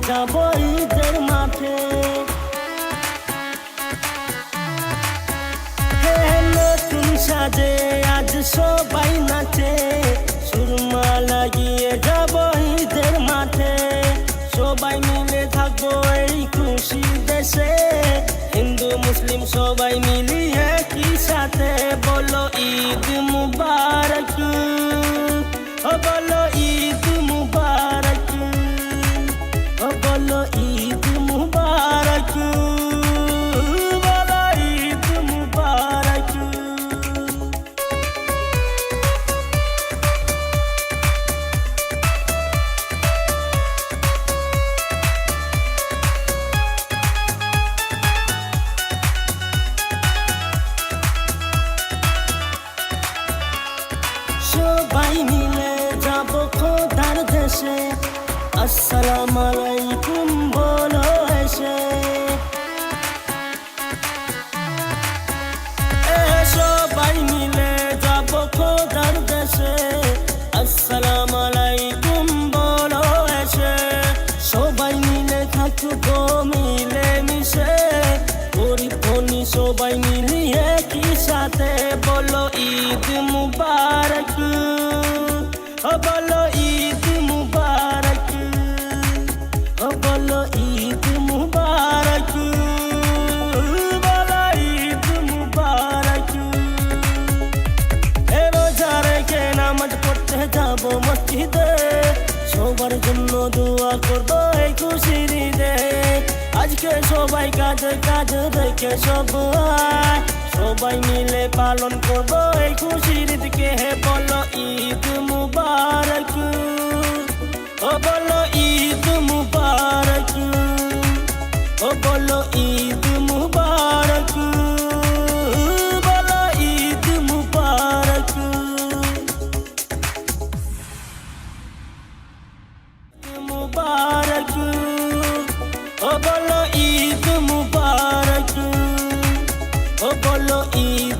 যাব ঈদের মাঠে। হে নতুন সাজে আজ সবাই নাচে, সুরমা লাগিয়ে যাব ঈদের মাঠে। সবাই মিলে থাকবো এই খুশি দেশে, হিন্দু মুসলিম সবাই মিলিয়ে কি সাথে। বলো ঈদ মুবারক, ও বলো ঈদ মুবারক, ও বলো ঈদ মুবারক, বলো ঈদ মুবারক। সবাই মিলে যাব খোদার দেশে, আসসালামু আলাইকুম বলো এসে। সবাই মিলে যাব খোদার দেশে, আসসালামু আলাইকুম বলো এসে। সবাই মিলে থাকবো মিলে মিশে, গরিব ধনী সবাই মিলিয়ে কি সাথে। বলো ঈদ মুবারক, ও বলো ঈদ মুবারক, ও বলো ঈদ মুবারক, বলো ঈদ মুবারক। এ রোজা রেখে নামাজ পড়তে যাব মসজিদে, সবার জন্য দোয়া করবো এই খুশির ঈদে। আজকে সবাই কাজে কাজ রেখে সবাই মিলে পালন করবো এই খুশির ঈদকে। হে বলো ঈদ মুবারক, ও বলো ঈদ মুবারক, ও বলো ঈদ মুবারক, বলো ঈদ মুবারক। মুবারক, ও বলো ঈদ মুবারক, ও বলো ঈদ